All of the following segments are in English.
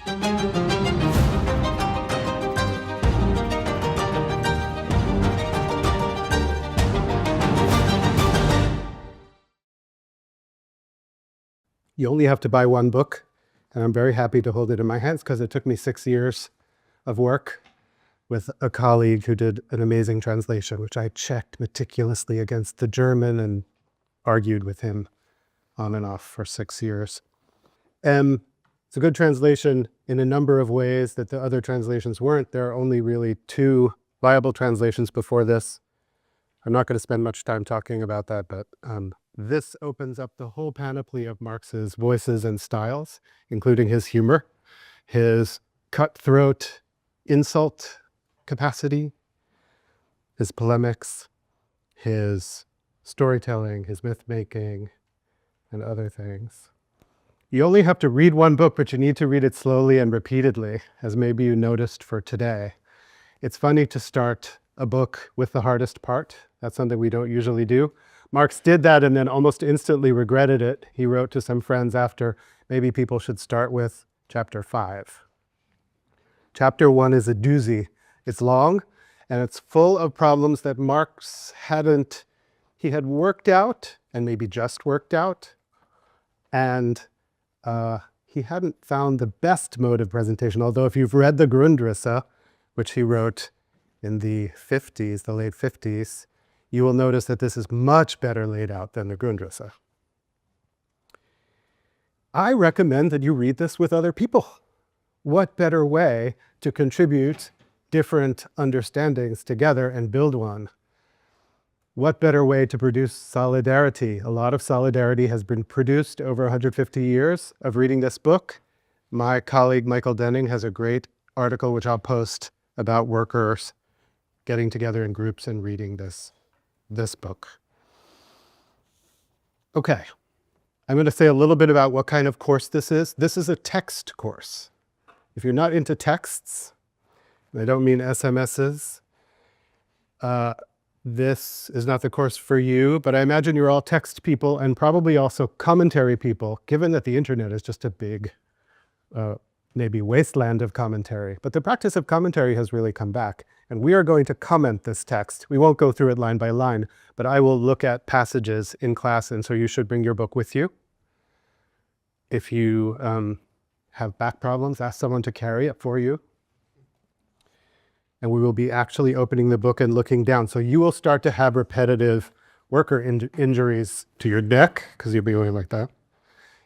You only have to buy one book, and I'm very happy to hold it in my hands because it took me 6 years of work with a colleague who did an amazing translation, which I checked meticulously against the German and argued with him on and off for 6 years. It's a good translation in a number of ways that the other translations weren't. There are only really 2 viable translations before this. I'm not going to spend much time talking about that, but this opens up the whole panoply of Marx's voices and styles, including his humor, his cutthroat insult capacity, his polemics, his storytelling, his myth-making, and other things. You only have to read one book, but you need to read it slowly and repeatedly, as maybe you noticed for today. It's funny to start a book with the hardest part. That's something we don't usually do. Marx did that and then almost instantly regretted it. He wrote to some friends after, maybe people should start with chapter 5. Chapter 1 is a doozy. It's long, and it's full of problems that Marx he had worked out, and maybe just worked out, and he hadn't found the best mode of presentation. Although if you've read the Grundrisse, which he wrote in the 50s, the late 50s, you will notice that this is much better laid out than the Grundrisse. I recommend that you read this with other people. What better way to contribute different understandings together and build one? What better way to produce solidarity? A lot of solidarity has been produced over 150 years of reading this book. My colleague Michael Denning has a great article, which I'll post, about workers getting together in groups and reading this book. Okay, I'm going to say a little bit about what kind of course this is. This is a text course. If you're not into texts, and I don't mean SMSs, this is not the course for you, but I imagine you're all text people and probably also commentary people, given that the internet is just a big, maybe wasteland of commentary. But the practice of commentary has really come back, and we are going to comment this text. We won't go through it line by line, but I will look at passages in class, and so you should bring your book with you. If you have back problems, ask someone to carry it for you. And we will be actually opening the book and looking down. So you will start to have repetitive worker injuries to your neck, because you'll be going like that.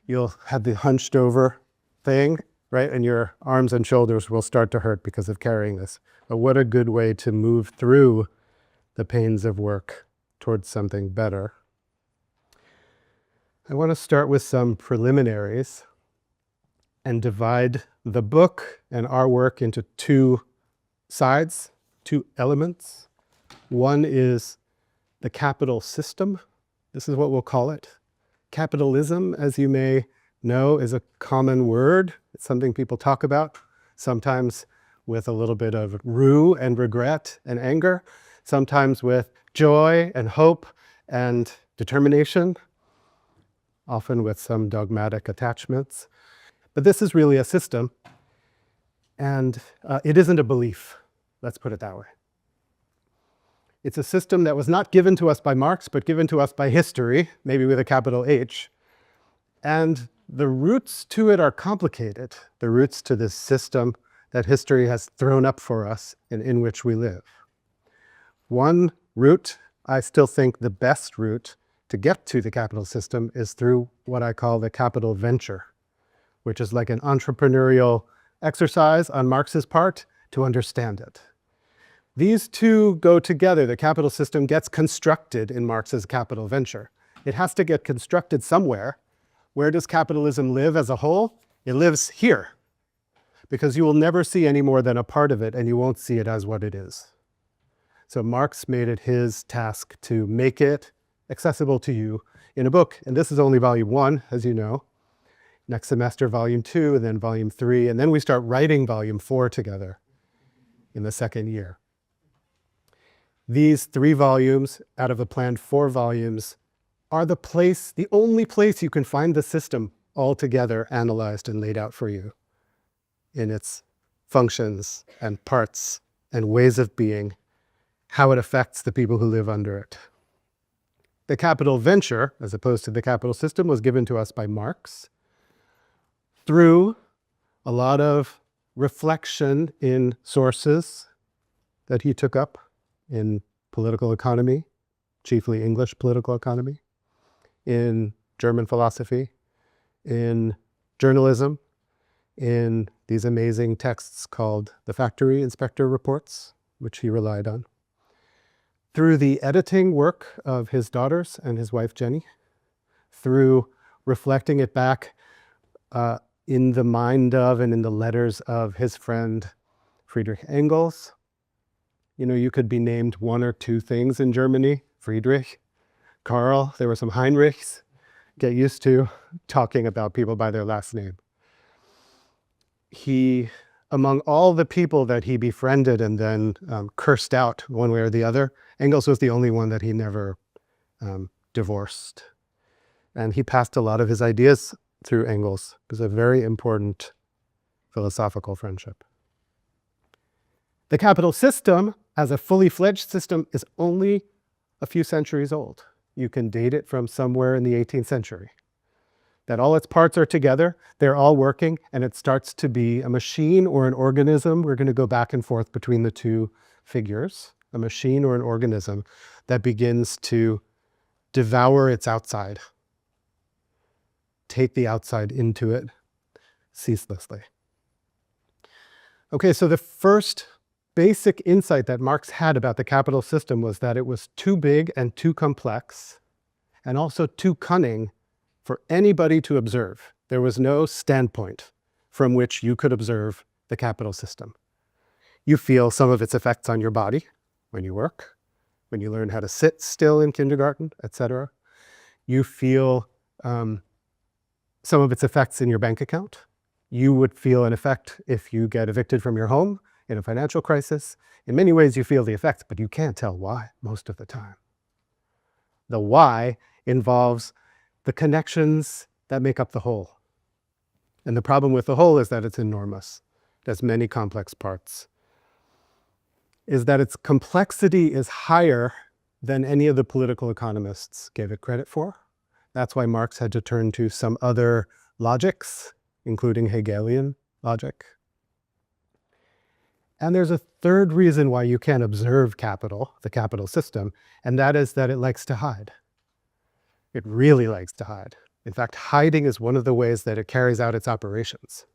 You'll have the hunched over thing, right? And your arms and shoulders will start to hurt because of carrying this. But what a good way to move through the pains of work towards something better. I want to start with some preliminaries and divide the book and our work into 2 sides, 2 elements. One is the capital system. This is what we'll call it. Capitalism, as you may know, is a common word. It's something people talk about, sometimes with a little bit of rue and regret and anger, sometimes with joy and hope and determination, often with some dogmatic attachments. But this is really a system, and it isn't a belief. Let's put it that way. It's a system that was not given to us by Marx, but given to us by history, maybe with a capital H. And the roots to it are complicated, the roots to this system that history has thrown up for us and in which we live. One route, I still think the best route to get to the capital system, is through what I call the capital venture, which is like an entrepreneurial exercise on Marx's part to understand it. These 2 go together. The capital system gets constructed in Marx's capital venture. It has to get constructed somewhere. Where does capitalism live as a whole? It lives here, because you will never see any more than a part of it, and you won't see it as what it is. So Marx made it his task to make it accessible to you in a book. And this is only volume 1, as you know. Next semester, volume 2, and then volume 3. And then we start writing volume 4 together in the 2nd year. These 3 volumes out of the planned 4 volumes are the only place you can find the system all together, analyzed and laid out for you. in its functions and parts and ways of being, how it affects the people who live under it. The capital venture, as opposed to the capital system, was given to us by Marx through a lot of reflection in sources that he took up in political economy, chiefly English political economy, in German philosophy, in journalism, in these amazing texts called the Factory Inspector Reports, which he relied on. Through the editing work of his daughters and his wife Jenny, through reflecting it back in the mind of and in the letters of his friend Friedrich Engels. You know, you could be named one or two things in Germany. Friedrich, Karl, there were some Heinrichs. Get used to talking about people by their last name. He, among all the people that he befriended and then cursed out one way or the other, Engels was the only one that he never divorced. And he passed a lot of his ideas through Engels. It was a very important philosophical friendship. The capital system, as a fully fledged system, is only a few centuries old. You can date it from somewhere in the 18th century. That all its parts are together, they're all working, and it starts to be a machine or an organism. We're going to go back and forth between the two figures. A machine or an organism that begins to devour its outside, take the outside into it ceaselessly. Okay, so the first basic insight that Marx had about the capital system was that it was too big and too complex, and also too cunning for anybody to observe. There was no standpoint from which you could observe the capital system. You feel some of its effects on your body when you work, when you learn how to sit still in kindergarten, etc. You feel some of its effects in your bank account. You would feel an effect if you get evicted from your home in a financial crisis. In many ways, you feel the effects, but you can't tell why most of the time. The why involves the connections that make up the whole. And the problem with the whole is that it's enormous. It has many complex parts. Is that its complexity is higher than any of the political economists gave it credit for. That's why Marx had to turn to some other logics, including Hegelian logic. And there's a third reason why you can't observe capital, the capital system, and that is that it likes to hide. It really likes to hide. In fact, hiding is one of the ways that it carries out its operations.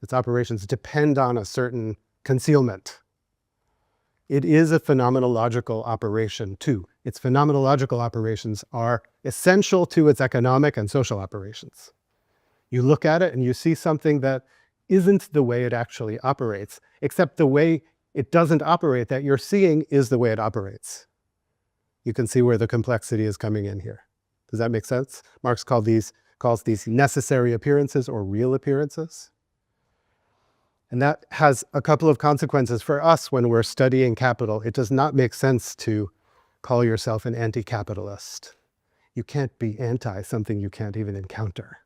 Its operations depend on a certain concealment. It is a phenomenological operation too. Its phenomenological operations are essential to its economic and social operations. You look at it and you see something that isn't the way it actually operates, except the way it doesn't operate that you're seeing is the way it operates. You can see where the complexity is coming in here. Does that make sense? Marx calls these necessary appearances or real appearances. And that has a couple of consequences for us when we're studying capital. It does not make sense to call yourself an anti-capitalist. You can't be anti something you can't even encounter.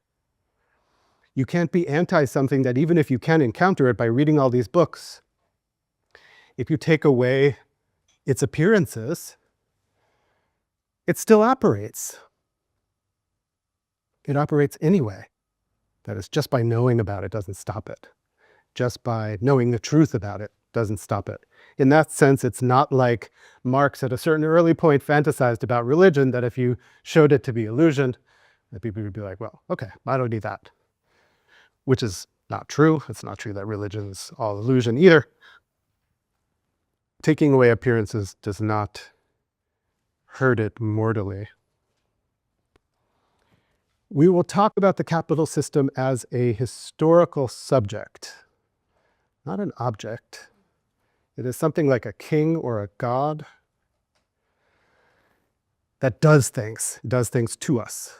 You can't be anti something that even if you can encounter it by reading all these books, if you take away its appearances, it still operates. It operates anyway. That is, just by knowing about it doesn't stop it. Just by knowing the truth about it doesn't stop it. In that sense, it's not like Marx at a certain early point fantasized about religion, that if you showed it to be illusion, that people would be like, well, okay, I don't need that. Which is not true. It's not true that religion is all illusion either. Taking away appearances does not hurt it mortally. We will talk about the capital system as a historical subject, not an object. It is something like a king or a god that does things to us.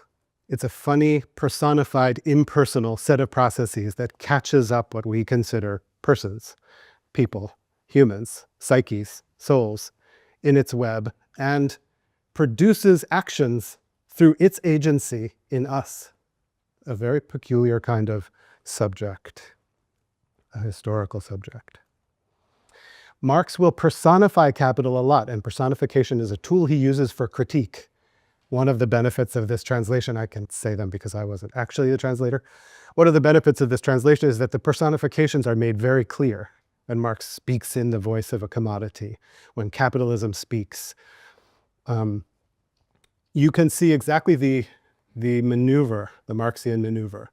It's a funny, personified, impersonal set of processes that catches up what we consider persons, people, humans, psyches, souls, in its web, and produces actions through its agency in us. A very peculiar kind of subject. a historical subject. Marx will personify capital a lot, and personification is a tool he uses for critique. One of the benefits of this translation, I can say them because I wasn't actually the translator. One of the benefits of this translation is that the personifications are made very clear when Marx speaks in the voice of a commodity, when capitalism speaks. You can see exactly the maneuver, the Marxian maneuver.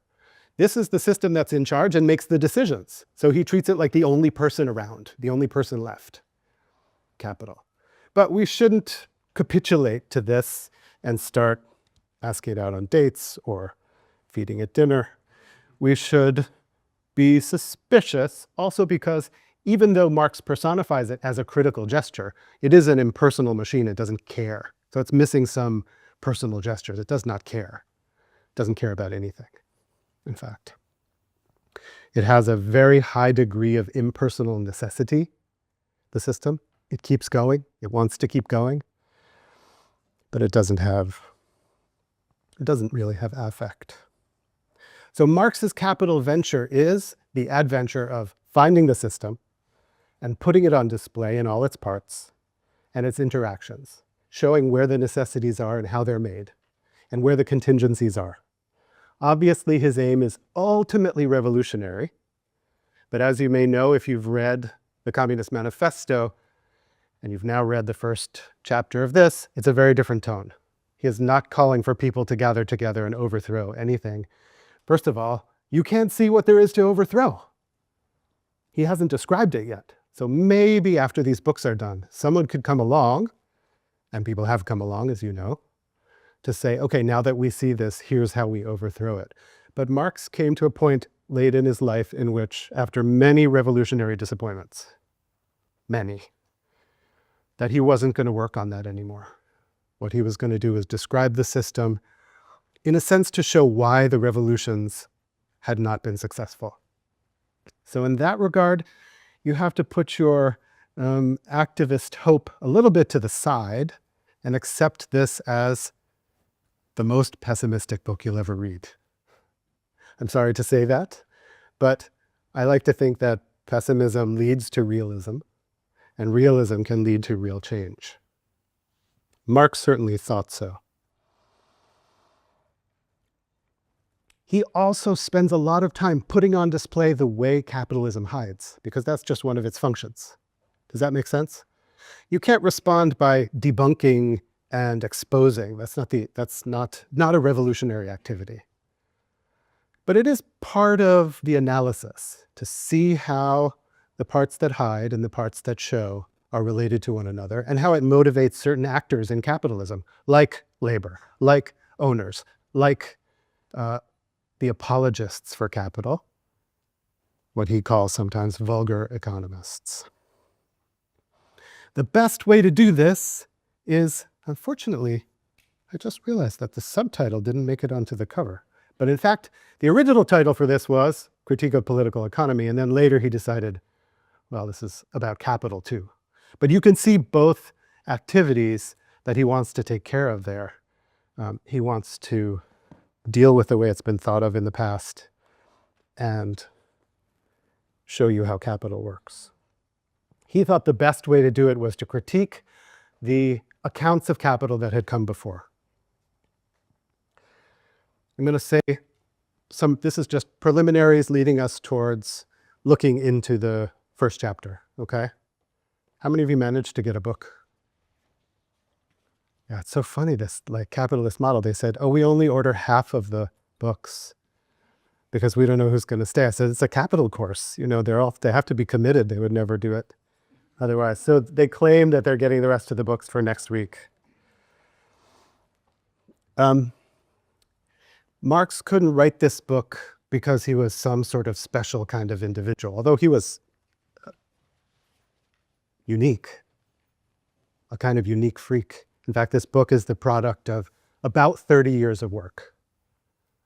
This is the system that's in charge and makes the decisions. So he treats it like the only person around, the only person left, capital. But we shouldn't capitulate to this and start asking it out on dates or feeding it dinner. We should be suspicious also because even though Marx personifies it as a critical gesture, it is an impersonal machine. It doesn't care. So it's missing some personal gestures. It does not care. It doesn't care about anything, in fact. It has a very high degree of impersonal necessity, the system. It keeps going. It wants to keep going. But it doesn't really have affect. So Marx's capital venture is the adventure of finding the system and putting it on display in all its parts and its interactions, showing where the necessities are and how they're made, and where the contingencies are. Obviously, his aim is ultimately revolutionary, but as you may know, if you've read the Communist Manifesto, and you've now read the first chapter of this, it's a very different tone. He is not calling for people to gather together and overthrow anything. First of all, you can't see what there is to overthrow. He hasn't described it yet. So maybe after these books are done, someone could come along, and people have come along, as you know, to say, okay, now that we see this, here's how we overthrow it. But Marx came to a point late in his life in which, after many revolutionary disappointments, many, that he wasn't going to work on that anymore. What he was going to do was describe the system, in a sense, to show why the revolutions had not been successful. So in that regard, you have to put your activist hope a little bit to the side and accept this as the most pessimistic book you'll ever read. I'm sorry to say that, but I like to think that pessimism leads to realism, and realism can lead to real change. Marx certainly thought so. He also spends a lot of time putting on display the way capitalism hides, because that's just one of its functions. Does that make sense? You can't respond by debunking and exposing. That's not a revolutionary activity. But it is part of the analysis to see how the parts that hide and the parts that show are related to one another, and how it motivates certain actors in capitalism, like labor, like owners, like the apologists for capital, what he calls sometimes vulgar economists. The best way to do this is, unfortunately, I just realized that the subtitle didn't make it onto the cover. But in fact, the original title for this was Critique of Political Economy, and then later he decided, well, this is about capital too. But you can see both activities that he wants to take care of there. He wants to deal with the way it's been thought of in the past and show you how capital works. He thought the best way to do it was to critique the accounts of capital that had come before. I'm going to say this is just preliminaries leading us towards looking into the first chapter, okay? How many of you managed to get a book? Yeah, it's so funny, this like capitalist model. They said, oh, we only order half of the books because we don't know who's going to stay. I said, it's a capital course. You know, they have to be committed. They would never do it otherwise. So they claim that they're getting the rest of the books for next week. Marx couldn't write this book because he was some sort of special kind of individual, although he was unique, a kind of unique freak. In fact, this book is the product of about 30 years of work,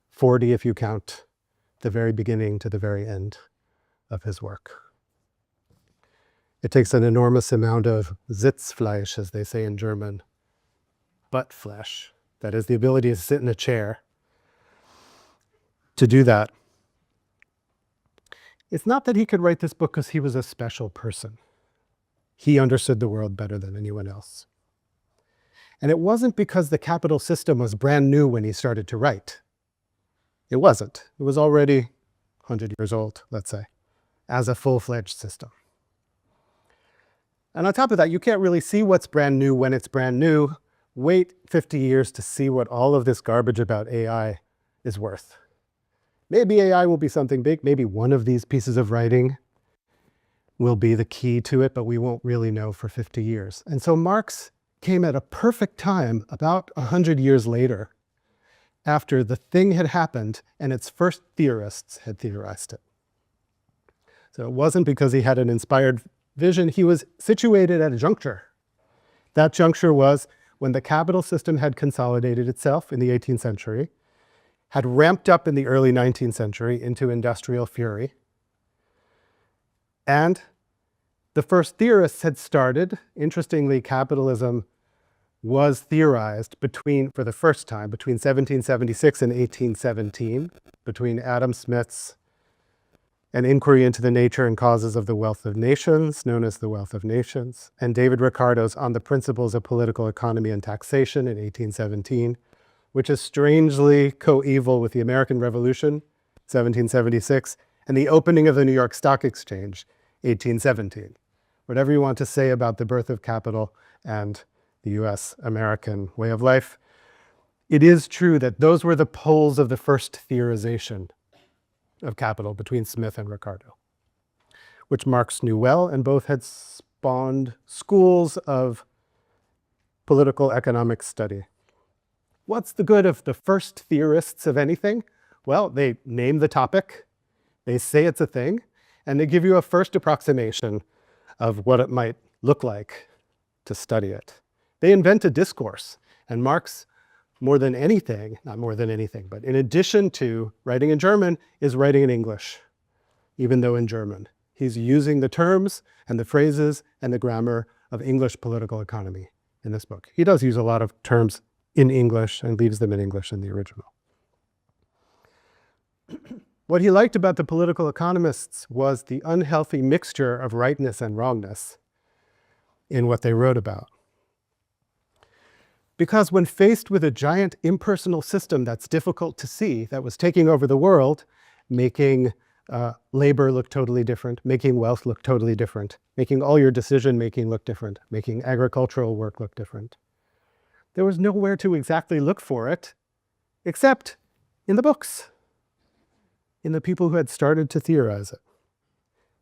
40 if you count the very beginning to the very end of his work. It takes an enormous amount of Sitzfleisch, as they say in German, butt flesh, that is the ability to sit in a chair, to do that. It's not that he could write this book because he was a special person. He understood the world better than anyone else. And it wasn't because the capital system was brand new when he started to write. It wasn't. It was already 100 years old, let's say, as a full-fledged system. And on top of that, you can't really see what's brand new when it's brand new. Wait 50 years to see what all of this garbage about AI is worth. Maybe AI will be something big. Maybe one of these pieces of writing will be the key to it, but we won't really know for 50 years. And so Marx came at a perfect time, about 100 years later, after the thing had happened and its first theorists had theorized it. So it wasn't because he had an inspired vision. He was situated at a juncture. That juncture was when the capital system had consolidated itself in the 18th century, had ramped up in the early 19th century into industrial fury, and the first theorists had started. Interestingly, capitalism was theorized for the first time, between 1776 and 1817, between Adam Smith's An Inquiry into the Nature and Causes of the Wealth of Nations, known as The Wealth of Nations, and David Ricardo's On the Principles of Political Economy and Taxation in 1817, which is strangely coeval with the American Revolution, 1776, and the opening of the New York Stock Exchange, 1817. Whatever you want to say about the birth of capital and the US-American way of life, it is true that those were the poles of the first theorization of capital between Smith and Ricardo, which Marx knew well, and both had spawned schools of political economic study. What's the good of the first theorists of anything? Well, they name the topic, they say it's a thing, and they give you a first approximation of what it might look like to study it. They invented discourse, and Marx, more than anything, not more than anything, but in addition to writing in German, is writing in English, even though in German. He's using the terms and the phrases and the grammar of English political economy in this book. He does use a lot of terms in English and leaves them in English in the original. What he liked about the political economists was the unhealthy mixture of rightness and wrongness in what they wrote about. Because when faced with a giant impersonal system that's difficult to see, that was taking over the world, making labor look totally different, making wealth look totally different, making all your decision-making look different, making agricultural work look different, there was nowhere to exactly look for it, except in the books, in the people who had started to theorize it.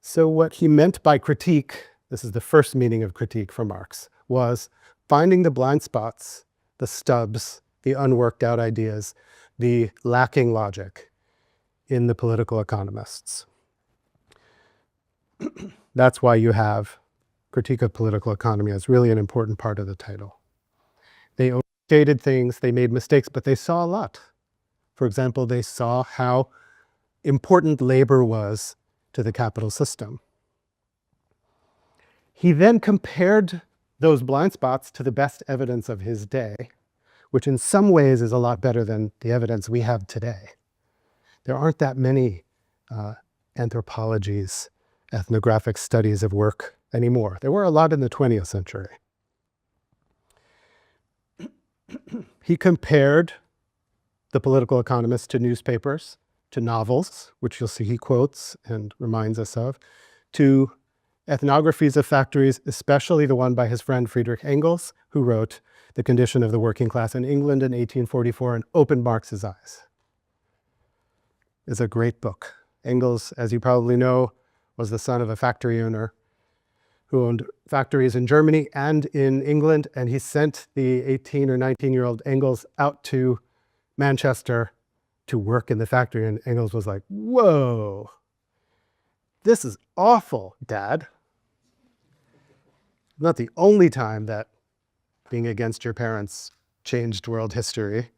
So what he meant by critique, this is the first meaning of critique for Marx, was finding the blind spots, the stubs, the unworked out ideas, the lacking logic in the political economists. That's why you have Critique of Political Economy as really an important part of the title. They overstated things, they made mistakes, but they saw a lot. For example, they saw how important labor was to the capital system. He then compared those blind spots to the best evidence of his day, which in some ways is a lot better than the evidence we have today. There aren't that many anthropologies, ethnographic studies of work anymore. There were a lot in the 20th century. He compared the political economists to newspapers, to novels, which you'll see he quotes and reminds us of, to ethnographies of factories, especially the one by his friend Friedrich Engels, who wrote The Condition of the Working Class in England in 1844 and opened Marx's eyes. It's a great book. Engels, as you probably know, was the son of a factory owner who owned factories in Germany and in England, and he sent the 18 or 19-year-old Engels out to Manchester to work in the factory, and Engels was like, whoa, this is awful, Dad. Not the only time that being against your parents changed world history.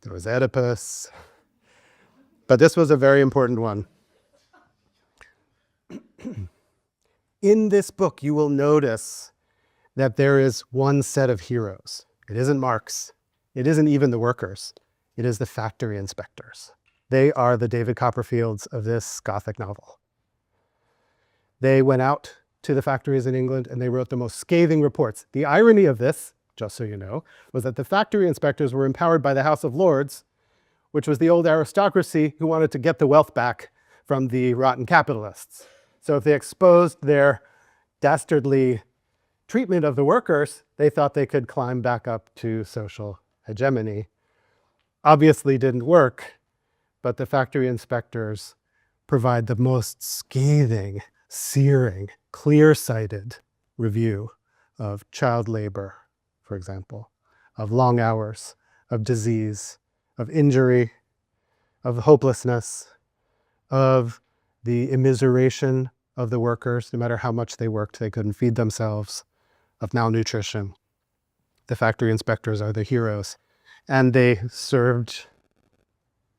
There was Oedipus, but this was a very important one. In this book, you will notice that there is one set of heroes. It isn't Marx. It isn't even the workers. It is the factory inspectors. They are the David Copperfields of this Gothic novel. They went out to the factories in England and they wrote the most scathing reports. The irony of this, just so you know, was that the factory inspectors were empowered by the House of Lords, which was the old aristocracy who wanted to get the wealth back from the rotten capitalists. So if they exposed their dastardly treatment of the workers, they thought they could climb back up to social hegemony. Obviously didn't work, but the factory inspectors provide the most scathing, searing, clear-sighted review of child labor, for example, of long hours, of disease, of injury, of hopelessness, of the immiseration of the workers. No matter how much they worked, they couldn't feed themselves, of malnutrition. The factory inspectors are the heroes, and they served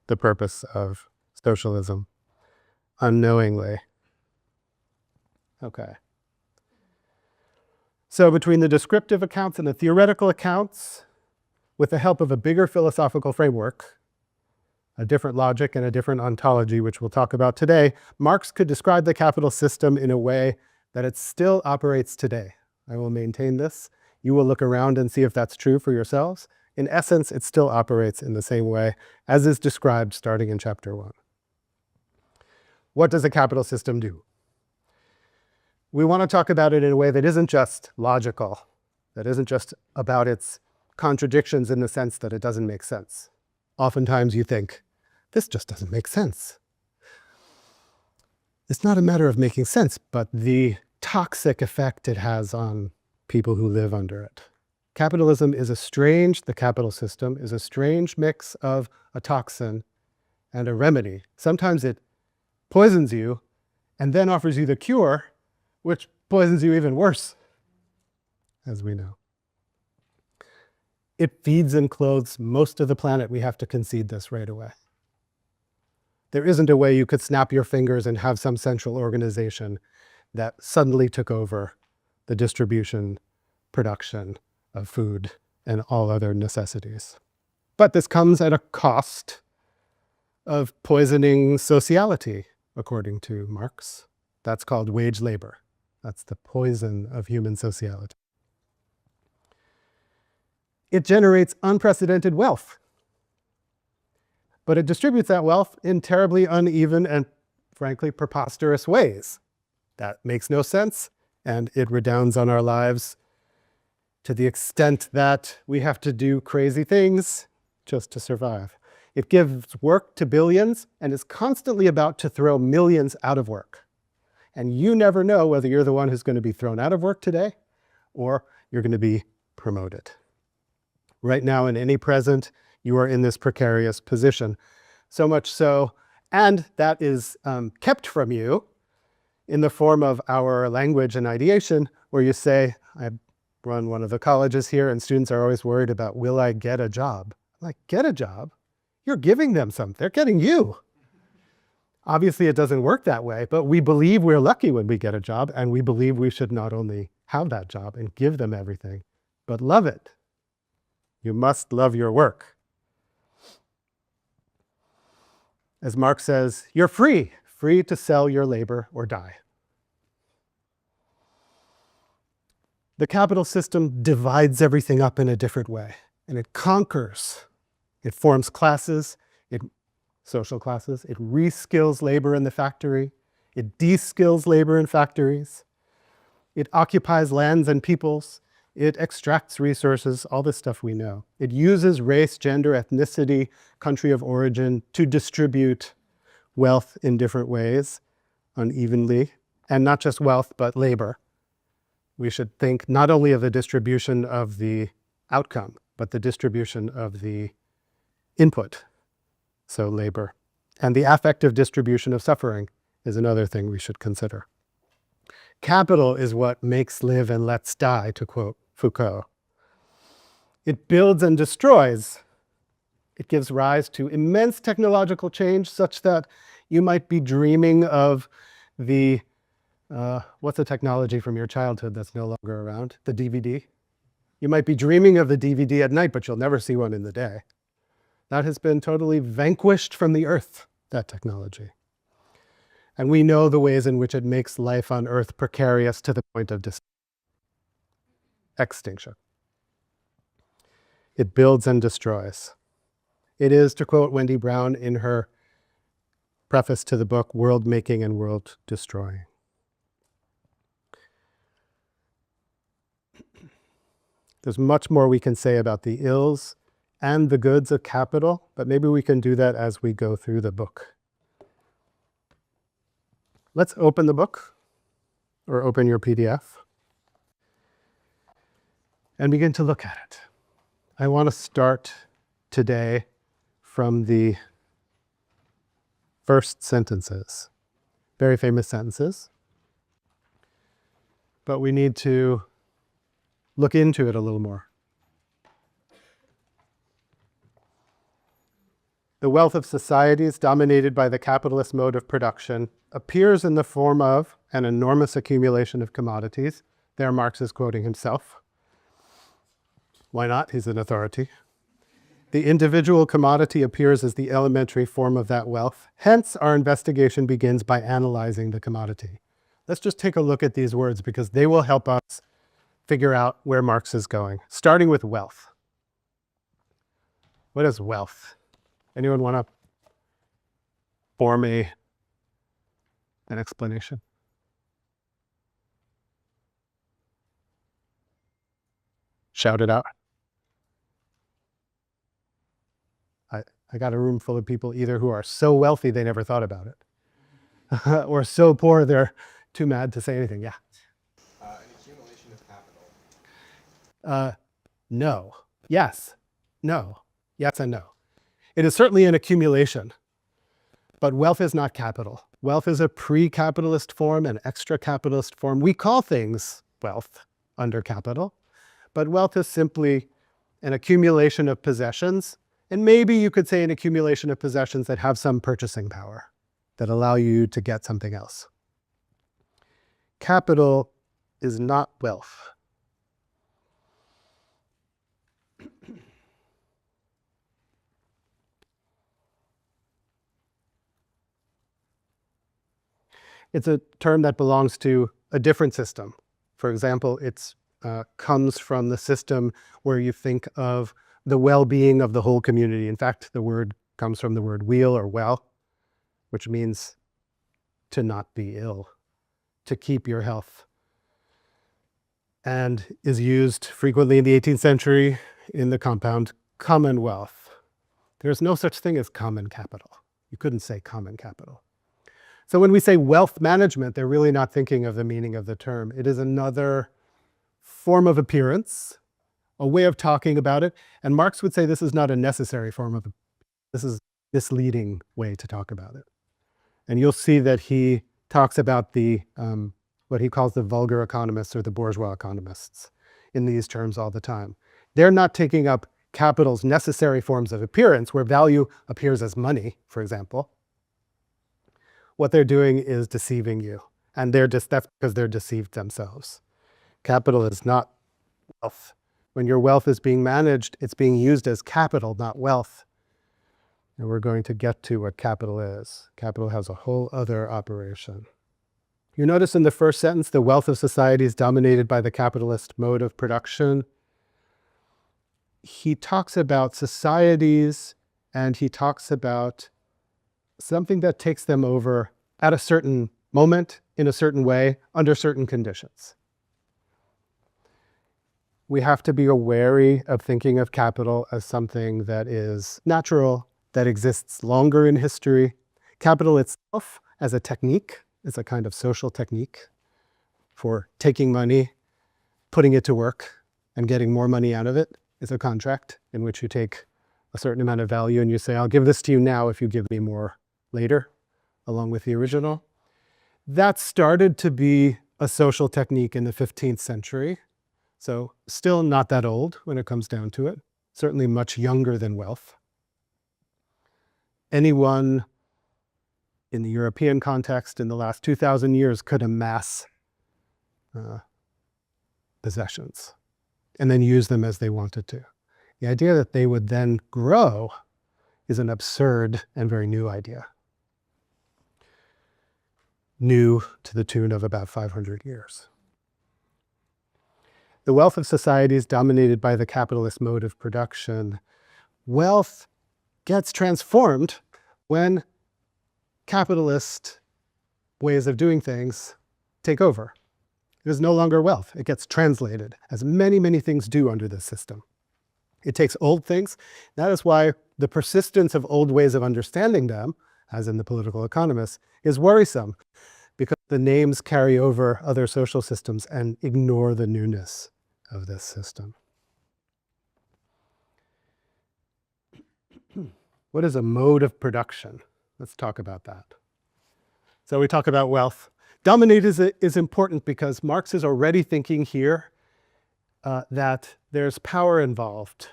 the purpose of socialism unknowingly. Okay. So between the descriptive accounts and the theoretical accounts, with the help of a bigger philosophical framework, a different logic and a different ontology, which we'll talk about today, Marx could describe the capital system in a way that it still operates today. I will maintain this. You will look around and see if that's true for yourselves. In essence, it still operates in the same way as is described starting in chapter 1. What does a capital system do? We want to talk about it in a way that isn't just logical, that isn't just about its contradictions in the sense that it doesn't make sense. Oftentimes you think, this just doesn't make sense. It's not a matter of making sense, but the toxic effect it has on people who live under it. Capitalism is the capital system is a strange mix of a toxin and a remedy. Sometimes it poisons you and then offers you the cure, which poisons you even worse, as we know. It feeds and clothes most of the planet. We have to concede this right away. There isn't a way you could snap your fingers and have some central organization that suddenly took over the distribution, production of food and all other necessities. But this comes at a cost of poisoning sociality, according to Marx. That's called wage labor. That's the poison of human sociality. It generates unprecedented wealth, but it distributes that wealth in terribly uneven and, frankly, preposterous ways. That makes no sense, and it redounds on our lives to the extent that we have to do crazy things just to survive. It gives work to billions and is constantly about to throw millions out of work. And you never know whether you're the one who's going to be thrown out of work today or you're going to be promoted. Right now, in any present, you are in this precarious position. So much so, and that is kept from you in the form of our language and ideation, where you say, I run one of the colleges here, and students are always worried about, will I get a job? I'm like, get a job? You're giving them something. They're getting you. Obviously, it doesn't work that way, but we believe we're lucky when we get a job, and we believe we should not only have that job and give them everything, but love it. You must love your work. As Marx says, you're free to sell your labor or die. The capital system divides everything up in a different way, and it conquers. It forms classes, social classes. It reskills labor in the factory. It de-skills labor in factories. It occupies lands and peoples. It extracts resources, all this stuff we know. It uses race, gender, ethnicity, country of origin to distribute wealth in different ways, unevenly, and not just wealth, but labor. We should think not only of the distribution of the outcome, but the distribution of the input, so labor. And the affective distribution of suffering is another thing we should consider. Capital is what makes live and lets die, to quote Foucault. It builds and destroys. It gives rise to immense technological change such that you might be dreaming of the, what's a technology from your childhood that's no longer around? The DVD. You might be dreaming of the DVD at night, but you'll never see one in the day. That has been totally vanquished from the earth, that technology. And we know the ways in which it makes life on Earth precarious to the point of extinction. It builds and destroys. It is, to quote Wendy Brown in her preface to the book, world making and world destroying. There's much more we can say about the ills and the goods of capital, but maybe we can do that as we go through the book. Let's open the book, or open your PDF, and begin to look at it. I want to start today from the first sentences. Very famous sentences. But we need to look into it a little more. The wealth of societies dominated by the capitalist mode of production appears in the form of an enormous accumulation of commodities. There Marx is quoting himself. Why not? He's an authority. The individual commodity appears as the elementary form of that wealth. Hence, our investigation begins by analyzing the commodity. Let's just take a look at these words because they will help us figure out where Marx is going. Starting with wealth. What is wealth? Anyone want to form an explanation? Shout it out. I got a room full of people either who are so wealthy they never thought about it, or so poor they're too mad to say anything. Yeah. An accumulation of capital. No. Yes. No. Yes and no. It is certainly an accumulation, but wealth is not capital. Wealth is a pre-capitalist form, an extra-capitalist form. We call things wealth under capital, but wealth is simply an accumulation of possessions. And maybe you could say an accumulation of possessions that have some purchasing power, that allow you to get something else. Capital is not wealth. It's a term that belongs to a different system. For example, it comes from the system where you think of the well-being of the whole community. In fact, the word comes from the word weal or well, which means to not be ill, to keep your health, and is used frequently in the 18th century in the compound commonwealth. There's no such thing as common capital. You couldn't say common capital. So when we say wealth management, they're really not thinking of the meaning of the term. It is another form of appearance, a way of talking about it. And Marx would say this is not a necessary form of, this is a misleading way to talk about it. And you'll see that he talks about the, what he calls the vulgar economists or the bourgeois economists in these terms all the time. They're not taking up capital's necessary forms of appearance, where value appears as money, for example. What they're doing is deceiving you. And that's because they're deceived themselves. Capital is not wealth. When your wealth is being managed, it's being used as capital, not wealth. And we're going to get to what capital is. Capital has a whole other operation. You notice in the first sentence, the wealth of society is dominated by the capitalist mode of production. He talks about societies, and he talks about something that takes them over at a certain moment, in a certain way, under certain conditions. We have to be wary of thinking of capital as something that is natural, that exists longer in history. Capital itself, as a technique, is a kind of social technique for taking money, putting it to work, and getting more money out of it. Is a contract in which you take a certain amount of value and you say, I'll give this to you now if you give me more later, along with the original. That started to be a social technique in the 15th century. So still not that old when it comes down to it, certainly much younger than wealth. Anyone in the European context in the last 2,000 years could amass possessions and then use them as they wanted to. The idea that they would then grow is an absurd and very new idea. new to the tune of about 500 years. The wealth of society is dominated by the capitalist mode of production. Wealth gets transformed when capitalist ways of doing things take over. It is no longer wealth. It gets translated, as many, many things do under this system. It takes old things. That is why the persistence of old ways of understanding them, as in the political economists, is worrisome, because the names carry over other social systems and ignore the newness of this system. What is a mode of production? Let's talk about that. So we talk about wealth. Dominate is important because Marx is already thinking here that there's power involved,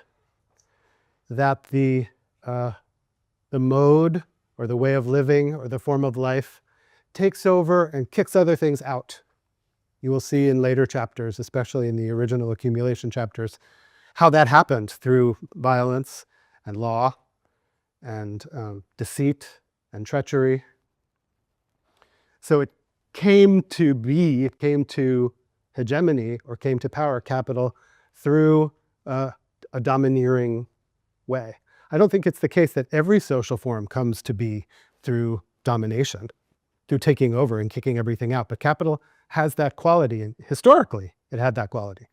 that the mode or the way of living or the form of life takes over and kicks other things out. You will see in later chapters, especially in the original accumulation chapters, how that happened through violence and law and deceit and treachery. So it came to be, it came to hegemony or came to power, capital, through a domineering way. I don't think it's the case that every social form comes to be through domination, through taking over and kicking everything out, but capital has that quality, and historically it had that quality.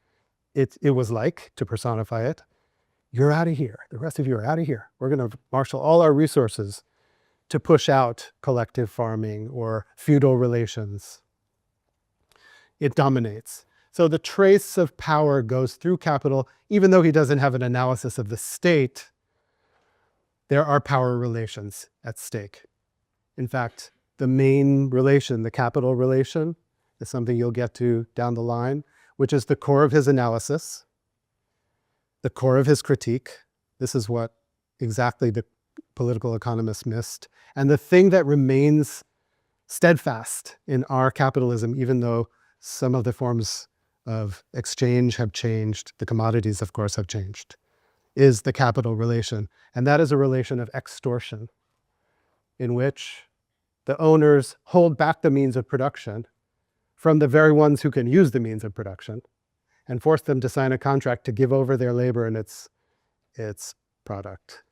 It was like, to personify it, you're out of here, the rest of you are out of here. We're going to marshal all our resources to push out collective farming or feudal relations. It dominates. So the trace of power goes through capital, even though he doesn't have an analysis of the state. There are power relations at stake. In fact, the main relation, the capital relation, is something you'll get to down the line, which is the core of his analysis, the core of his critique. This is what exactly the political economists missed. And the thing that remains steadfast in our capitalism, even though some of the forms of exchange have changed, the commodities, of course, have changed, is the capital relation. And that is a relation of extortion, in which the owners hold back the means of production from the very ones who can use the means of production and force them to sign a contract to give over their labor and its product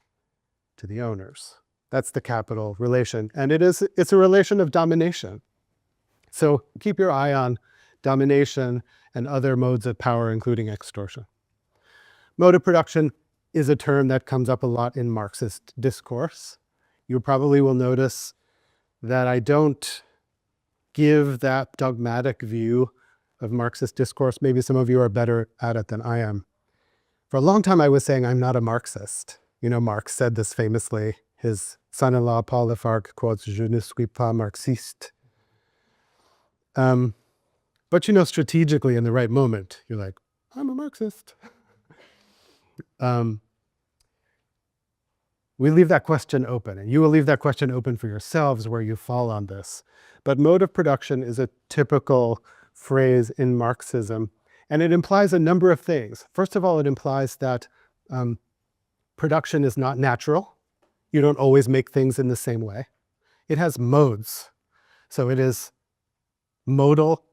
to the owners. That's the capital relation. And it's a relation of domination. So keep your eye on domination and other modes of power, including extortion. Mode of production is a term that comes up a lot in Marxist discourse. You probably will notice that I don't give that dogmatic view of Marxist discourse. Maybe some of you are better at it than I am. For a long time, I was saying I'm not a Marxist. You know, Marx said this famously. His son-in-law, Paul Lafargue, quotes, "Je ne suis pas marxiste." But you know, strategically, in the right moment, you're like, I'm a Marxist. We leave that question open, and you will leave that question open for yourselves where you fall on this. But mode of production is a typical phrase in Marxism, and it implies a number of things. First of all, it implies that production is not natural. You don't always make things in the same way. It has modes. So it is modal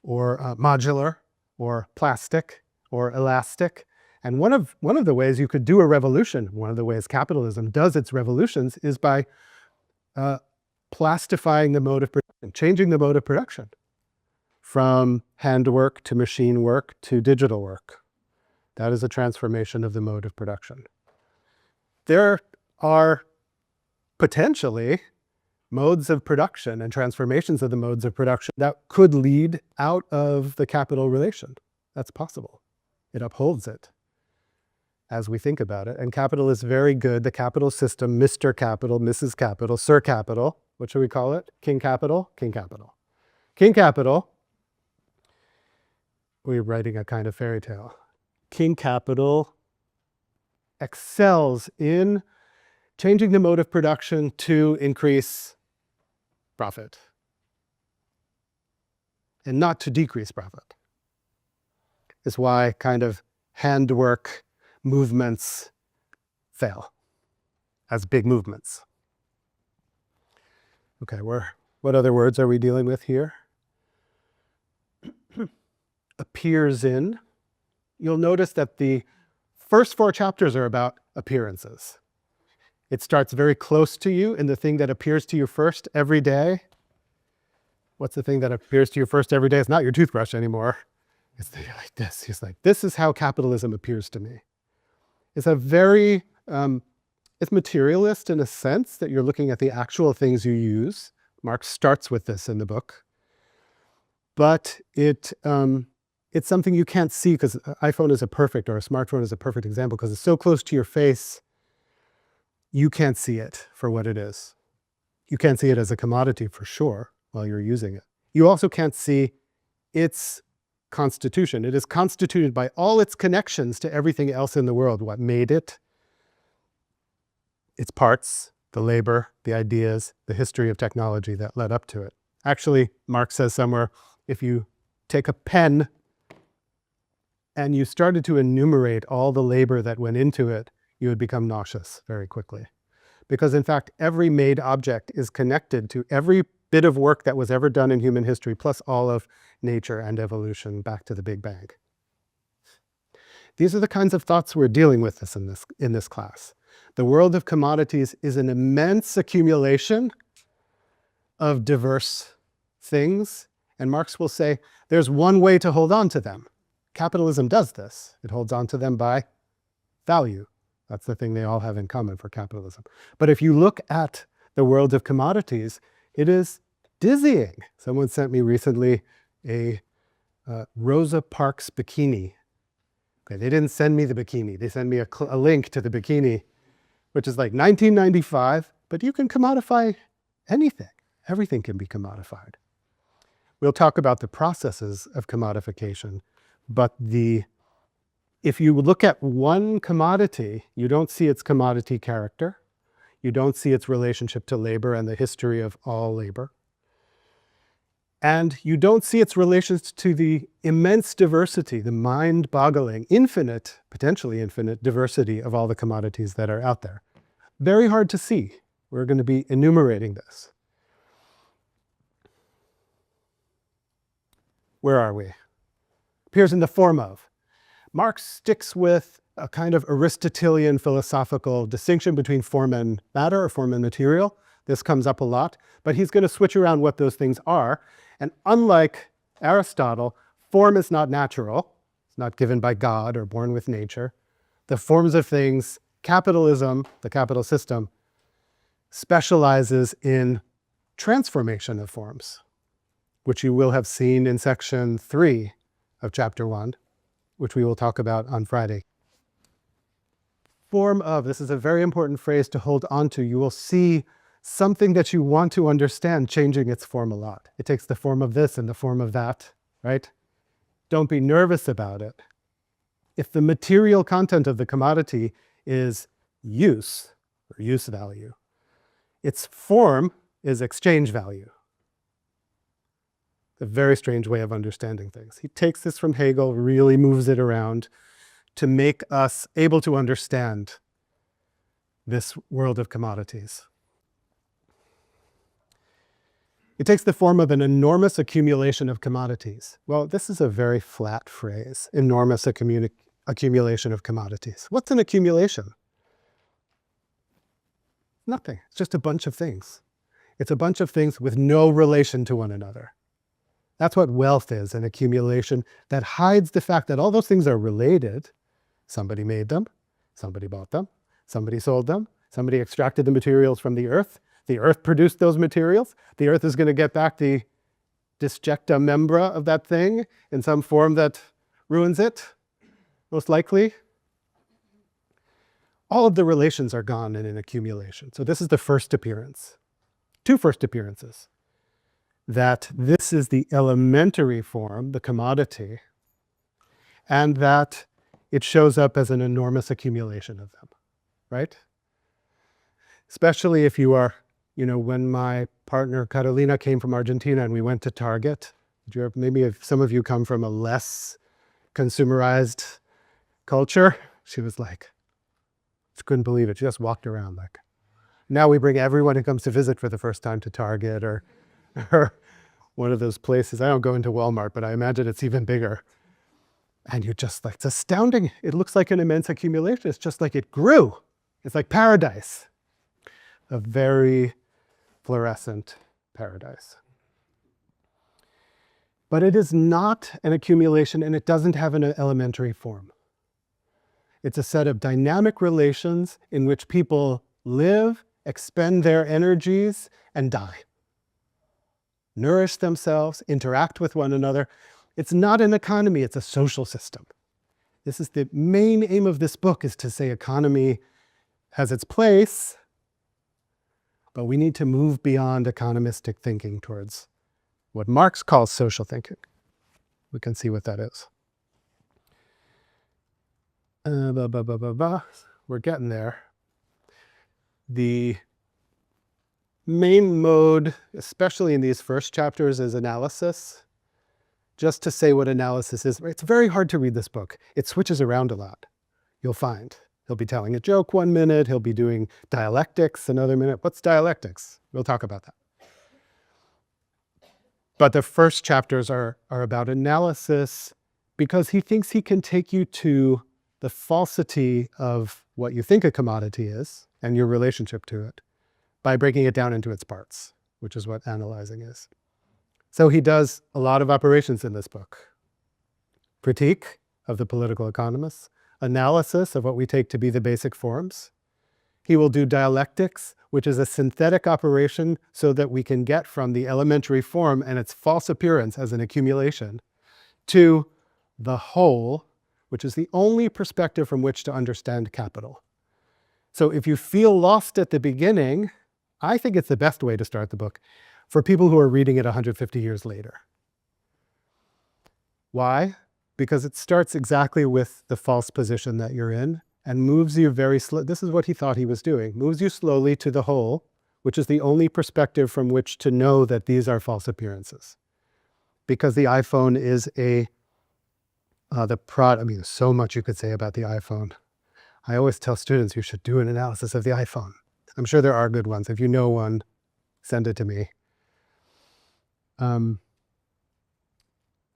or modular or plastic or elastic. And one of the ways you could do a revolution, one of the ways capitalism does its revolutions, is by plastifying the mode of production, changing the mode of production from handwork to machine work to digital work. That is a transformation of the mode of production. There are potentially modes of production and transformations of the modes of production that could lead out of the capital relation. That's possible. It upholds it as we think about it. And capital is very good. The capital system, Mr. Capital, Mrs. Capital, Sir Capital, what should we call it? King Capital? King Capital. King Capital, we're writing a kind of fairy tale. King Capital excels in changing the mode of production to increase profit and not to decrease profit. Is why kind of handwork movements fail as big movements. Okay, we're What other words are we dealing with here? Appears in. You'll notice that the first 4 chapters are about appearances. It starts very close to you, and the thing that appears to you first every day. What's the thing that appears to you first every day? It's not your toothbrush anymore. It's like this. He's like, this is how capitalism appears to me. It's a very, it's materialist in a sense that you're looking at the actual things you use. Marx starts with this in the book. But it's something you can't see because an iPhone is a perfect, or a smartphone is a perfect example, because it's so close to your face, you can't see it for what it is. You can't see it as a commodity for sure while you're using it. You also can't see its constitution. It is constituted by all its connections to everything else in the world. What made it, its parts, the labor, the ideas, the history of technology that led up to it. Actually, Marx says somewhere, if you take a pen and you started to enumerate all the labor that went into it, you would become nauseous very quickly. Because in fact, every made object is connected to every bit of work that was ever done in human history, plus all of nature and evolution back to the Big Bang. These are the kinds of thoughts we're dealing with in this class. The world of commodities is an immense accumulation of diverse things, and Marx will say there's one way to hold on to them. Capitalism does this. It holds on to them by value. That's the thing they all have in common for capitalism. But if you look at the world of commodities, it is dizzying. Someone sent me recently a Rosa Parks bikini. Okay, they didn't send me the bikini. They sent me a link to the bikini, which is like $19.95, but you can commodify anything. Everything can be commodified. We'll talk about the processes of commodification, but if you look at one commodity, you don't see its commodity character. You don't see its relationship to labor and the history of all labor. And you don't see its relations to the immense diversity, the mind-boggling, infinite, potentially infinite diversity of all the commodities that are out there. Very hard to see. We're going to be enumerating this. Where are we? Appears in the form of. Marx sticks with a kind of Aristotelian philosophical distinction between form and matter, or form and material. This comes up a lot, but he's going to switch around what those things are. And unlike Aristotle, form is not natural. It's not given by God or born with nature. The forms of things, capitalism, the capital system, specializes in transformation of forms, which you will have seen in section 3 of chapter 1, which we will talk about on Friday. Form of, this is a very important phrase to hold on to. You will see something that you want to understand changing its form a lot. It takes the form of this and the form of that, right? Don't be nervous about it. If the material content of the commodity is use, or use value, its form is exchange value. A very strange way of understanding things. He takes this from Hegel, really moves it around to make us able to understand this world of commodities. It takes the form of an enormous accumulation of commodities. Well, this is a very flat phrase, enormous accumulation of commodities. What's an accumulation? Nothing. It's just a bunch of things. It's a bunch of things with no relation to one another. That's what wealth is, an accumulation that hides the fact that all those things are related. Somebody made them, somebody bought them, somebody sold them, somebody extracted the materials from the earth produced those materials, the earth is going to get back the disjecta membra of that thing in some form that ruins it, most likely. All of the relations are gone in an accumulation. So this is the first appearance. 2 first appearances. That this is the elementary form, the commodity, and that it shows up as an enormous accumulation of them, right? Especially if you are, when my partner Carolina came from Argentina and we went to Target, maybe if some of you come from a less consumerized culture, she was like, she couldn't believe it. She just walked around like, now we bring everyone who comes to visit for the first time to Target, or or one of those places. I don't go into Walmart, but I imagine it's even bigger. And you're just like, it's astounding. It looks like an immense accumulation. It's just like it grew. It's like paradise, a very fluorescent paradise. But it is not an accumulation, and it doesn't have an elementary form. It's a set of dynamic relations in which people live, expend their energies, and die. Nourish themselves, interact with one another. It's not an economy, it's a social system. This is the main aim of this book, is to say economy has its place, but we need to move beyond economistic thinking towards what Marx calls social thinking. We can see what that is. We're getting there. The main mode, especially in these first chapters, is analysis. Just to say what analysis is, it's very hard to read this book. It switches around a lot, you'll find. He'll be telling a joke one minute, he'll be doing dialectics another minute. What's dialectics? We'll talk about that. But the first chapters are about analysis, because he thinks he can take you to the falsity of what you think a commodity is and your relationship to it by breaking it down into its parts, which is what analyzing is. So he does a lot of operations in this book. Critique of the political economists, analysis of what we take to be the basic forms. He will do dialectics, which is a synthetic operation so that we can get from the elementary form and its false appearance as an accumulation to the whole, which is the only perspective from which to understand capital. So if you feel lost at the beginning, I think it's the best way to start the book for people who are reading it 150 years later. Why? Because it starts exactly with the false position that you're in and moves you very slow. This is what he thought he was doing. Moves you slowly to the whole, which is the only perspective from which to know that these are false appearances. Because the iPhone is there's so much you could say about the iPhone. I always tell students you should do an analysis of the iPhone. I'm sure there are good ones. If you know one, send it to me.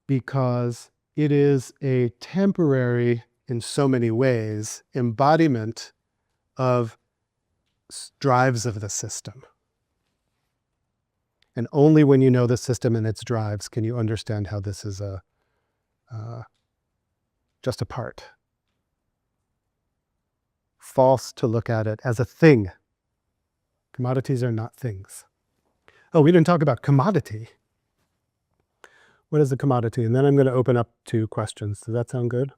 Because it is a temporary, in so many ways, embodiment of drives of the system. And only when you know the system and its drives can you understand how this is just a part. False to look at it as a thing. Commodities are not things. Oh, we didn't talk about commodity. What is a commodity? And then I'm going to open up to questions. Does that sound good?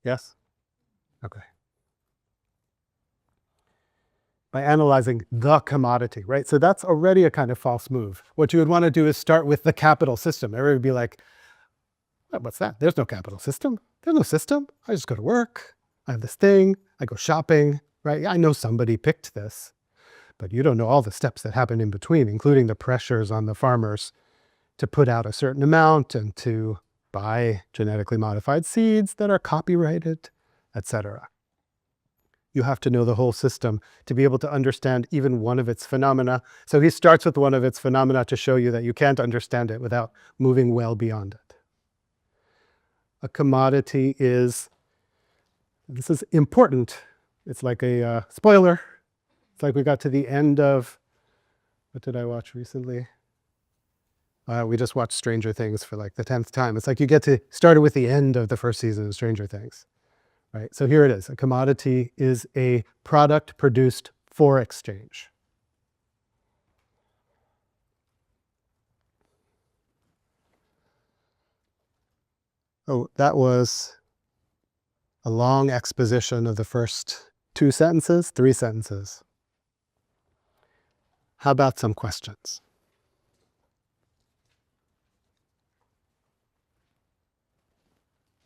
Yes? Okay. By analyzing the commodity, right? So that's already a kind of false move. What you would want to do is start with the capital system. Everybody would be like, what's that? There's no capital system. There's no system. I just go to work. I have this thing. I go shopping, right? I know somebody picked this, but you don't know all the steps that happen in between, including the pressures on the farmers to put out a certain amount and to buy genetically modified seeds that are copyrighted, etc. You have to know the whole system to be able to understand even one of its phenomena. So he starts with one of its phenomena to show you that you can't understand it without moving well beyond it. A commodity is, this is important. It's like a spoiler. It's like we got to the end of, what did I watch recently? We just watched Stranger Things for like the 10th time. It's like you get to start with the end of the first season of Stranger Things, right? So here it is. A commodity is a product produced for exchange. Oh, that was a long exposition of the first 2 sentences, 3 sentences. How about some questions?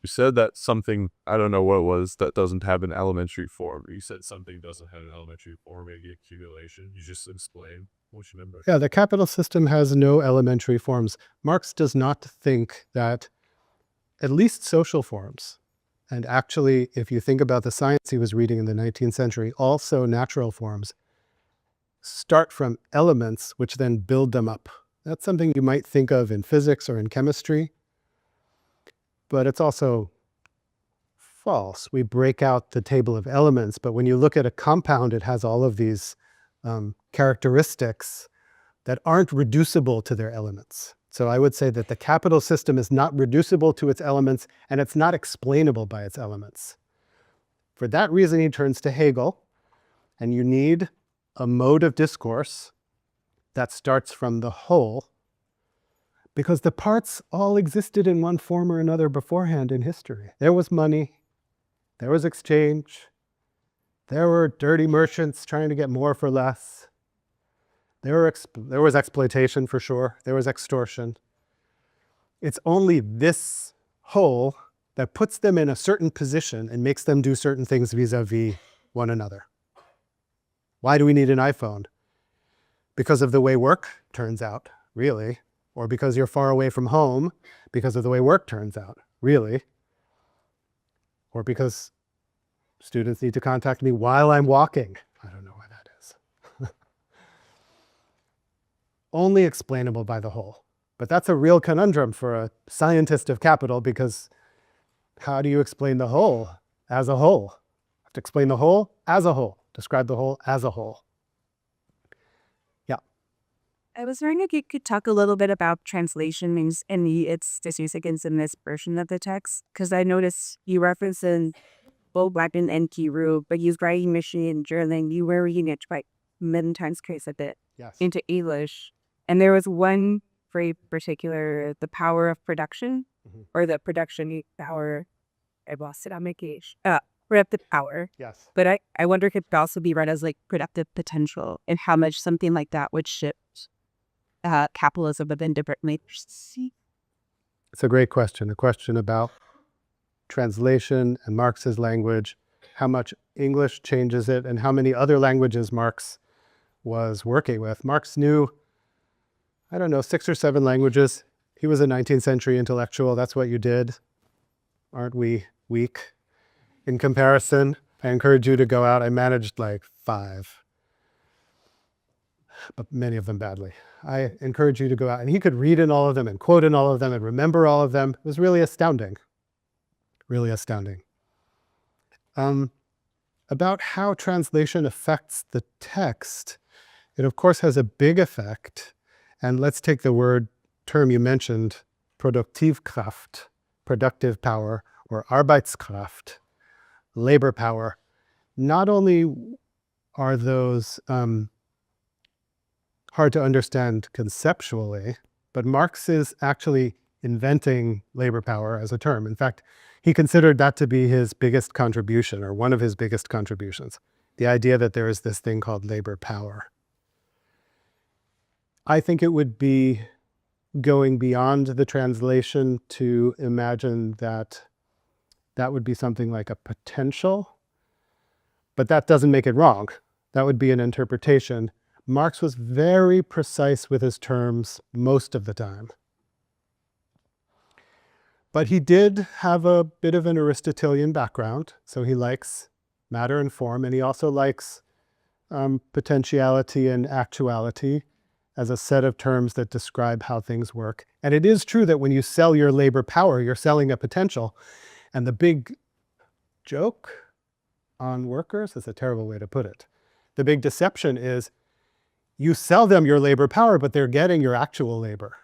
You said that something, I don't know what it was, that doesn't have an elementary form. You said something doesn't have an elementary form, maybe accumulation. You just explained what you remember. Yeah, the capital system has no elementary forms. Marx does not think that at least social forms, and actually, if you think about the science he was reading in the 19th century, also natural forms, start from elements which then build them up. That's something you might think of in physics or in chemistry, but it's also false. We break out the table of elements, but when you look at a compound, it has all of these characteristics that aren't reducible to their elements. So I would say that the capital system is not reducible to its elements, and it's not explainable by its elements. For that reason, he turns to Hegel, and you need a mode of discourse that starts from the whole, because the parts all existed in one form or another beforehand in history. There was money, there was exchange, there were dirty merchants trying to get more for less. There was exploitation for sure. There was extortion. It's only this whole that puts them in a certain position and makes them do certain things vis-a-vis one another. Why do we need an iPhone? Because of the way work turns out, really. Or because you're far away from home, because of the way work turns out, really. Or because students need to contact me while I'm walking. I don't know why that is. Only explainable by the whole. But that's a real conundrum for a scientist of capital, because how do you explain the whole as a whole? You have to explain the whole as a whole, describe the whole as a whole. Yeah. I was wondering if you could talk a little bit about translation and its significance in this version of the text, because I noticed you reference in both Latin and Kiru, but you writing machine in German, you were reading it quite many times a bit Yes. into English. And there was one very particular, the power of production, or the production power. I lost it on my cage. Productive power. Yes. But I wonder if it could also be read as like productive potential, and how much something like that would shift capitalism within different layers. It's a great question. A question about translation and Marx's language, how much English changes it, and how many other languages Marx was working with. Marx knew, 6 or 7 languages. He was a 19th century intellectual. That's what you did. Aren't we weak in comparison? I encourage you to go out. I managed like 5, but many of them badly. I encourage you to go out. And he could read in all of them and quote in all of them and remember all of them. It was really astounding. Really astounding. About how translation affects the text, it of course has a big effect. And let's take the term you mentioned, Produktivkraft, productive power, or Arbeitskraft, labor power. Not only are those hard to understand conceptually, but Marx is actually inventing labor power as a term. In fact, he considered that to be his biggest contribution, or one of his biggest contributions, the idea that there is this thing called labor power. I think it would be going beyond the translation to imagine that that would be something like a potential, but that doesn't make it wrong. That would be an interpretation. Marx was very precise with his terms most of the time. But he did have a bit of an Aristotelian background, so he likes matter and form, and he also likes potentiality and actuality as a set of terms that describe how things work. And it is true that when you sell your labor power, you're selling a potential. And the big joke on workers is a terrible way to put it. The big deception is you sell them your labor power, but they're getting your actual labor.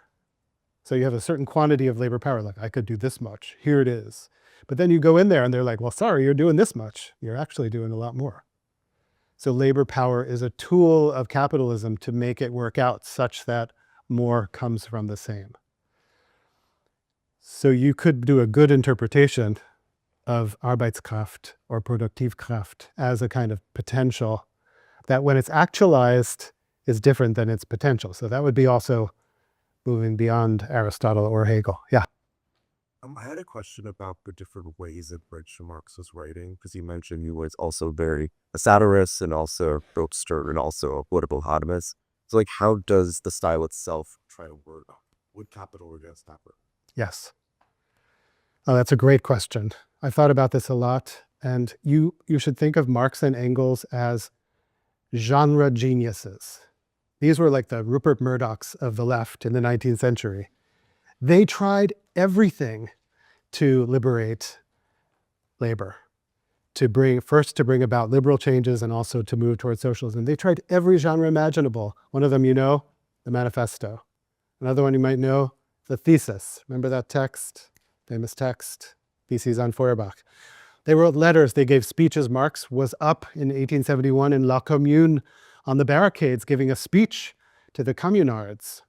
So you have a certain quantity of labor power, like I could do this much, here it is. But then you go in there and they're like, well, sorry, you're doing this much. You're actually doing a lot more. So labor power is a tool of capitalism to make it work out such that more comes from the same. So you could do a good interpretation of Arbeitskraft or Produktivkraft as a kind of potential that when it's actualized is different than its potential. So that would be also moving beyond Aristotle or Hegel. Yeah. I had a question about the different ways in which Marx was writing, because you mentioned he was also very a satirist and also a jokester and also a political economist. So like, how does the style itself try to work with capital against capital? Yes. Oh, that's a great question. I've thought about this a lot. And you should think of Marx and Engels as genre geniuses. These were like the Rupert Murdochs of the left in the 19th century. They tried everything to liberate labor, to bring about liberal changes and also to move towards socialism. They tried every genre imaginable. One of them, the manifesto. Another one you might know, the thesis. Remember that text, famous text, Theses on Feuerbach. They wrote letters, they gave speeches. Marx was up in 1871 in La Commune on the barricades giving a speech to the communards.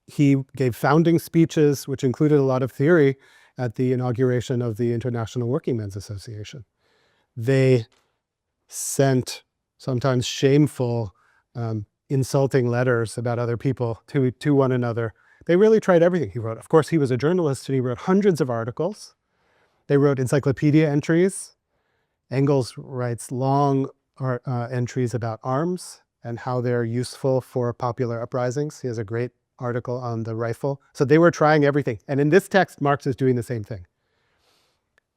He gave founding speeches, which included a lot of theory, at the inauguration of the International Workingmen's Association. They sent sometimes shameful, insulting letters about other people to one another. They really tried everything. He wrote, of course, he was a journalist and he wrote hundreds of articles. They wrote encyclopedia entries. Engels writes long entries about arms and how they're useful for popular uprisings. He has a great article on the rifle. So they were trying everything. And in this text, Marx is doing the same thing.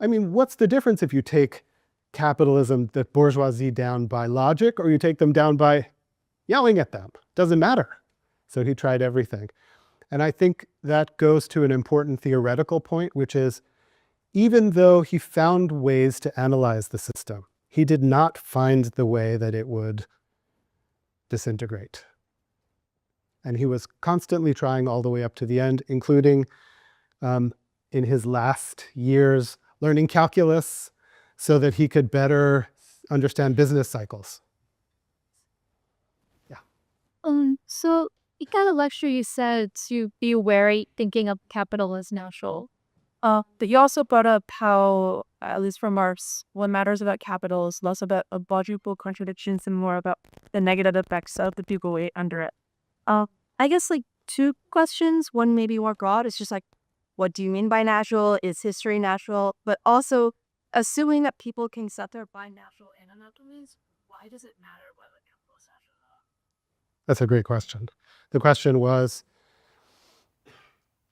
I mean, what's the difference if you take capitalism, the bourgeoisie, down by logic, or you take them down by yelling at them? Doesn't matter. So he tried everything. And I think that goes to an important theoretical point, which is, even though he found ways to analyze the system, he did not find the way that it would disintegrate. And he was constantly trying all the way up to the end, including in his last years learning calculus so that he could better understand business cycles. So you got a lecture, you said to be wary thinking of capital as natural. But you also brought up how, at least for Marx, what matters about capital is less about logical contradictions and more about the negative effects of the people under it. I guess like two questions. One maybe more broad. It's just like, what do you mean by natural? Is history natural? But also, assuming that people can set their by natural and unnatural means, why does it matter whether capital is natural or not? That's a great question. The question was,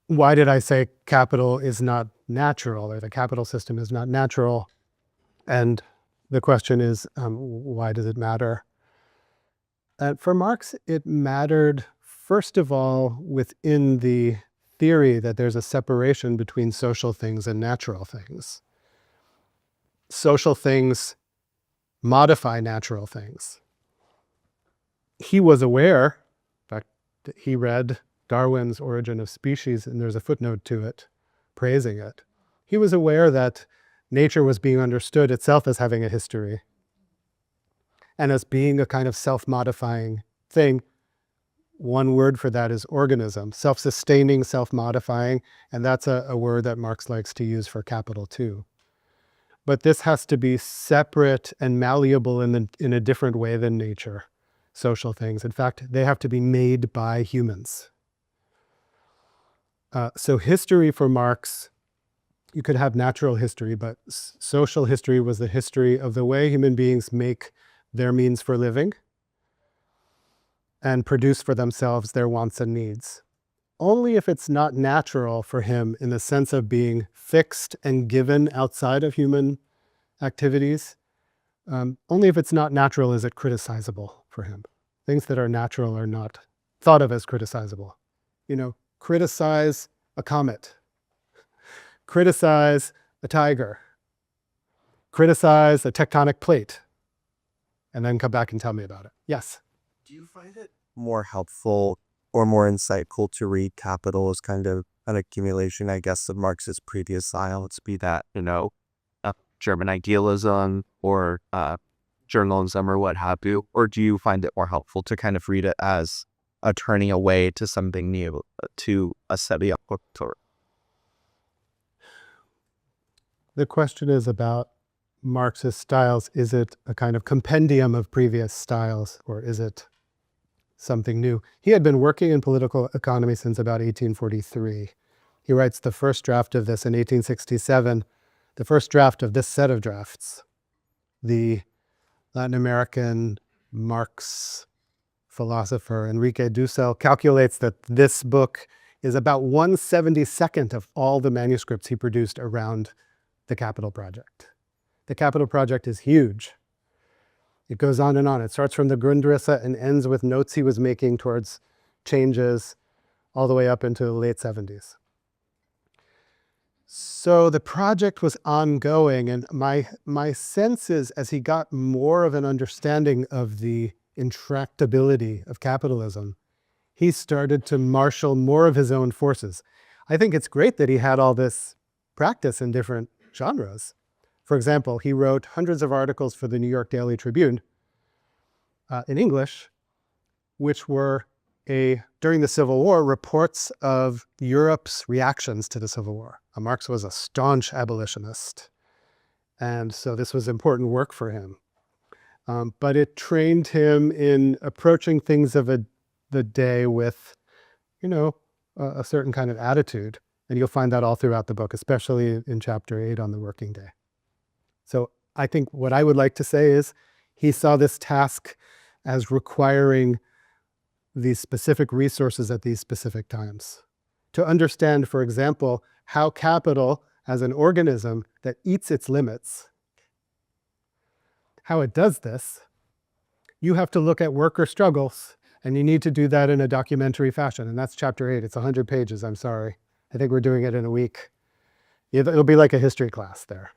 why did I say capital is not natural, or the capital system is not natural? And the question is, why does it matter? For Marx, it mattered, first of all, within the theory that there's a separation between social things and natural things. Social things modify natural things. He was aware, in fact, he read Darwin's Origin of Species, and there's a footnote to it praising it. He was aware that nature was being understood itself as having a history and as being a kind of self-modifying thing. One word for that is organism, self-sustaining, self-modifying, and that's a word that Marx likes to use for capital too. But this has to be separate and malleable in a different way than nature, social things. In fact, they have to be made by humans. So history for Marx, you could have natural history, but social history was the history of the way human beings make their means for living and produce for themselves their wants and needs. Only if it's not natural for him in the sense of being fixed and given outside of human activities, only if it's not natural is it criticizable for him. Things that are natural are not thought of as criticizable. Criticize a comet, criticize a tiger, criticize a tectonic plate, and then come back and tell me about it. Yes? Do you find it more helpful or more insightful to read Capital as kind of an accumulation, I guess, of Marx's previous styles, be that, German idealism or journalism or what have you? Or do you find it more helpful to kind of read it as a turning away to something new, to a study of culture? The question is about Marxist styles. Is it a kind of compendium of previous styles, or is it something new? He had been working in political economy since about 1843. He writes the first draft of this in 1867, the first draft of this set of drafts. The Latin American Marx philosopher Enrique Dussel calculates that this book is about 1/72 of all the manuscripts he produced around the Capital Project. The Capital Project is huge. It goes on and on. It starts from the Grundrisse and ends with notes he was making towards changes all the way up into the late 70s. So the project was ongoing, and my sense is, as he got more of an understanding of the intractability of capitalism, he started to marshal more of his own forces. I think it's great that he had all this practice in different genres. For example, he wrote hundreds of articles for the New York Daily Tribune in English, which were during the Civil War, reports of Europe's reactions to the Civil War. Marx was a staunch abolitionist, and so this was important work for him. But it trained him in approaching things of the day with, a certain kind of attitude. And you'll find that all throughout the book, especially in chapter 8 on the working day. So I think what I would like to say is he saw this task as requiring these specific resources at these specific times. To understand, for example, how capital, as an organism that eats its limits, how it does this, you have to look at worker struggles, and you need to do that in a documentary fashion. And that's chapter 8. It's 100 pages, I'm sorry. I think we're doing it in a week. It'll be like a history class there.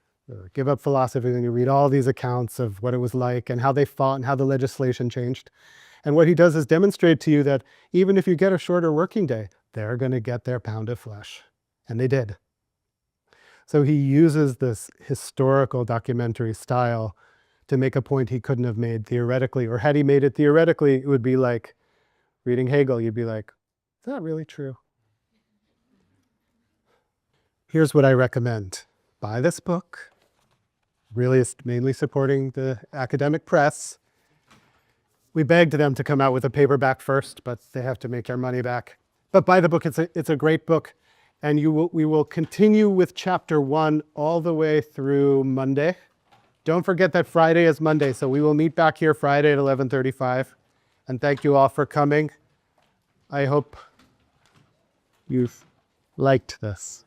Give up philosophy and you read all these accounts of what it was like and how they fought and how the legislation changed. And what he does is demonstrate to you that even if you get a shorter working day, they're going to get their pound of flesh. And they did. So he uses this historical documentary style to make a point he couldn't have made theoretically. Or had he made it theoretically, it would be like reading Hegel. You'd be like, is that really true? Here's what I recommend. Buy this book. Really is mainly supporting the academic press. We begged them to come out with a paperback first, but they have to make their money back. But buy the book. It's a great book. And we will continue with chapter 1 all the way through Monday. Don't forget that Friday is Monday, so we will meet back here Friday at 11:35. And thank you all for coming. I hope you've liked this.